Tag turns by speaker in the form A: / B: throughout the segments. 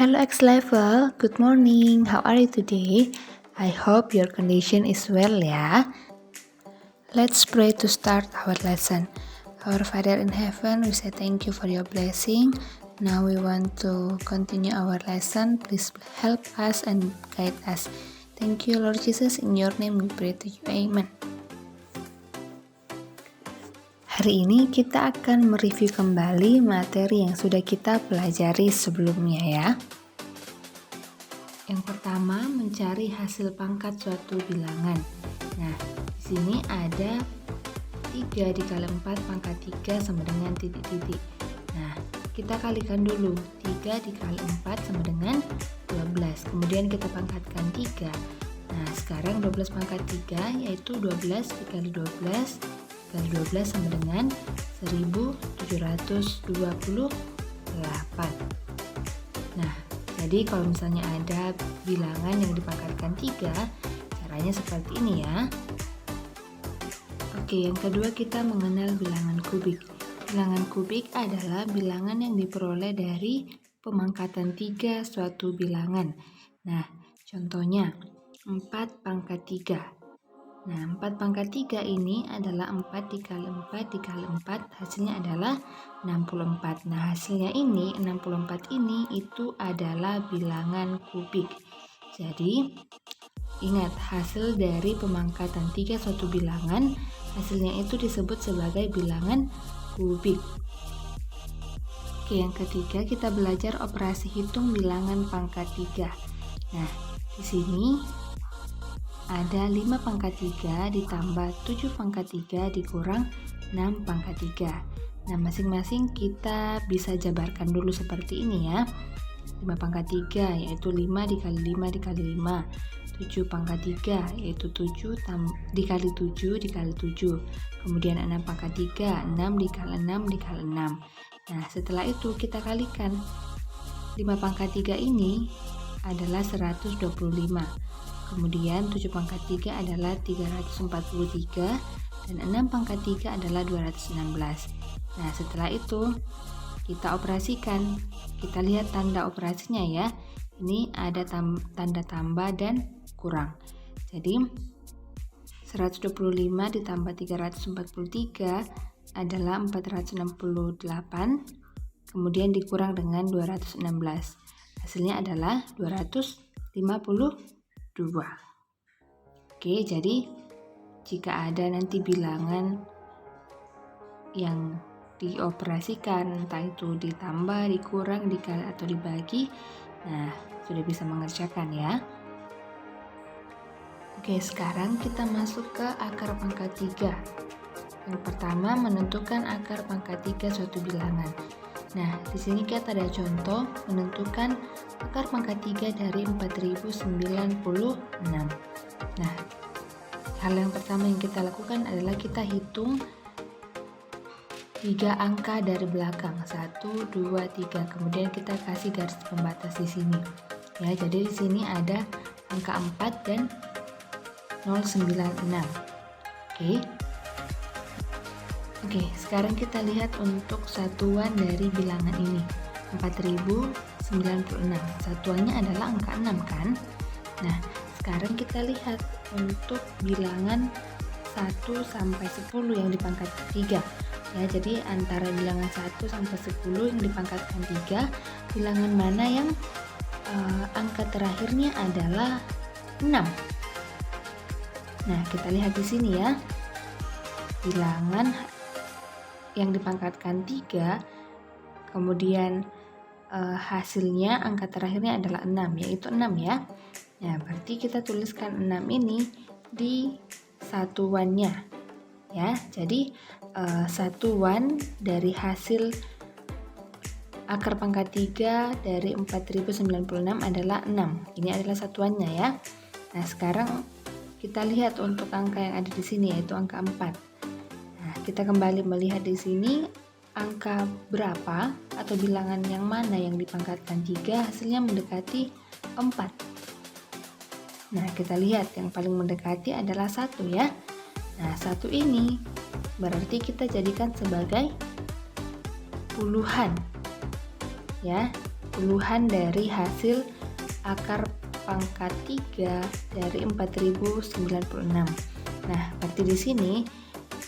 A: Hello X Level, good morning. How are you today? I hope your condition is well ya. Let's pray to start our lesson. Our Father in heaven, we say thank you for your blessing. Now we want to continue our lesson. Please help us and guide us. Thank you Lord Jesus, in your name we pray to you. Amen. Hari ini kita akan mereview kembali materi yang sudah kita pelajari sebelumnya ya. Yang pertama, mencari hasil pangkat suatu bilangan. Nah, di sini ada 3 dikali 4 pangkat 3 sama dengan titik-titik. Nah, kita kalikan dulu. 3 dikali 4 sama dengan 12. Kemudian kita pangkatkan 3. Nah, sekarang 12 pangkat 3 yaitu 12 dikali 12 kali 12 sama dengan 1728. Nah, jadi kalau misalnya ada bilangan yang dipangkatkan 3, caranya seperti ini ya. Oke, yang kedua kita mengenal bilangan kubik. Bilangan kubik adalah bilangan yang diperoleh dari pemangkatan 3 suatu bilangan. Nah, contohnya 4 pangkat 3. Nah, 4 pangkat 3 ini adalah 4 dikali 4 dikali 4, hasilnya adalah 64. Nah, hasilnya ini, 64 ini itu adalah bilangan kubik. Jadi, ingat hasil dari pemangkatan 3 suatu bilangan, hasilnya itu disebut sebagai bilangan kubik. Oke, yang ketiga kita belajar operasi hitung bilangan pangkat 3. Nah, di sini ada 5 pangkat 3 ditambah 7 pangkat 3 dikurang 6 pangkat 3. Nah, masing-masing kita bisa jabarkan dulu seperti ini ya. 5 pangkat 3 yaitu 5 dikali 5 dikali 5. 7 pangkat 3 yaitu 7 dikali 7 dikali 7. Kemudian 6 pangkat 3, 6 dikali 6 dikali 6. Nah, setelah itu kita kalikan. 5 pangkat 3 ini adalah 125. Kemudian 7 pangkat 3 adalah 343 dan 6 pangkat 3 adalah 216. Nah, setelah itu kita operasikan. Kita lihat tanda operasinya ya. Ini ada tanda tambah dan kurang. Jadi 125 ditambah 343 adalah 468. Kemudian dikurang dengan 216. Hasilnya adalah 252. Oke, jadi jika ada nanti bilangan yang dioperasikan, entah itu ditambah, dikurang, dikali atau dibagi, nah sudah bisa mengerjakan ya. Oke, sekarang kita masuk ke akar pangkat 3. Yang pertama, menentukan akar pangkat 3 suatu bilangan. Nah, di sini kita ada contoh menentukan akar pangkat 3 dari 4096. Nah, hal yang pertama yang kita lakukan adalah kita hitung 3 angka dari belakang. 1, 2, 3. Kemudian kita kasih garis pembatas di sini. Ya, jadi di sini ada angka 4 dan 096. Oke, sekarang kita lihat untuk satuan dari bilangan ini. 4096. Satuannya adalah angka 6 kan? Nah, sekarang kita lihat untuk bilangan 1 sampai 10 yang dipangkat 3. Ya, jadi antara bilangan 1 sampai 10 yang dipangkatkan 3, bilangan mana yang angka terakhirnya adalah 6. Nah, kita lihat di sini ya. Bilangan yang dipangkatkan 3, kemudian hasilnya angka terakhirnya adalah 6, yaitu 6 ya. Nah, berarti kita tuliskan 6 ini di satuannya ya. Jadi satuan dari hasil akar pangkat 3 dari 4096 adalah 6. Ini adalah satuannya ya. Nah, sekarang kita lihat untuk angka yang ada di sini, yaitu angka 4. Nah, kita kembali melihat di sini angka berapa atau bilangan yang mana yang dipangkatkan 3 hasilnya mendekati 4. Nah, kita lihat yang paling mendekati adalah 1 ya. Nah, 1 ini berarti kita jadikan sebagai puluhan ya. puluhan dari hasil akar pangkat 3 dari 4096. Nah, berarti di sini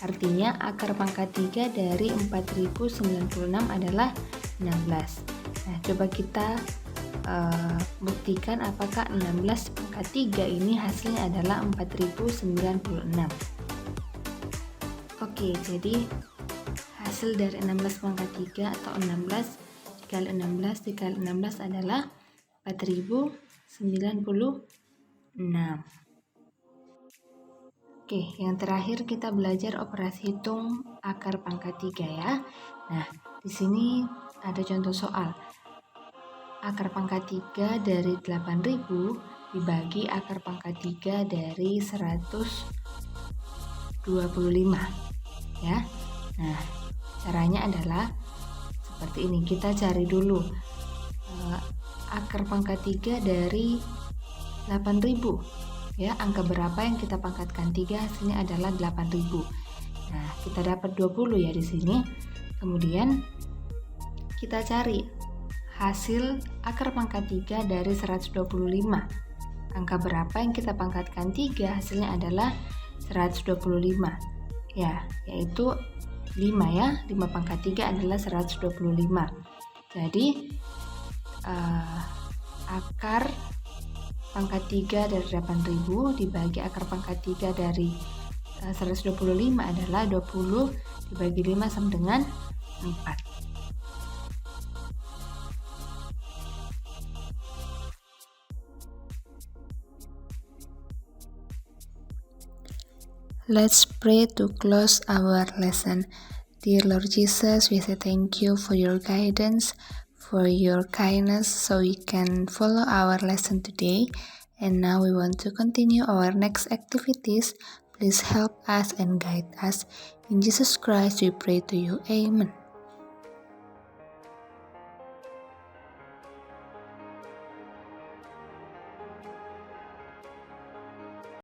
A: artinya akar pangkat 3 dari 4096 adalah 16. Nah, coba kita buktikan apakah 16 pangkat 3 ini hasilnya adalah 4096. Oke, jadi hasil dari 16 pangkat 3 atau 16 dikali 16 dikali 16 adalah 4096. Oke, yang terakhir kita belajar operasi hitung akar pangkat 3 ya. Nah, di sini ada contoh soal. Akar pangkat 3 dari 8000 dibagi akar pangkat 3 dari 125 ya. Nah, caranya adalah seperti ini. Kita cari dulu akar pangkat 3 dari 8000 ya. Angka berapa yang kita pangkatkan 3 hasilnya adalah 8000. Nah, kita dapat 20 ya di sini. Kemudian kita cari hasil akar pangkat 3 dari 125. Angka berapa yang kita pangkatkan 3 hasilnya adalah 125 ya, yaitu 5 ya. 5 pangkat 3 adalah 125. Jadi akar pangkat 3 dari 8000 dibagi akar pangkat 3 dari 125 adalah 20 dibagi 5 sama dengan 4. Let's pray to close our lesson. Dear Lord Jesus, we say thank you for your guidance, for your kindness, so we can follow our lesson today. And now we want to continue our next activities. Please help us and guide us. In Jesus Christ we pray to you. Amen.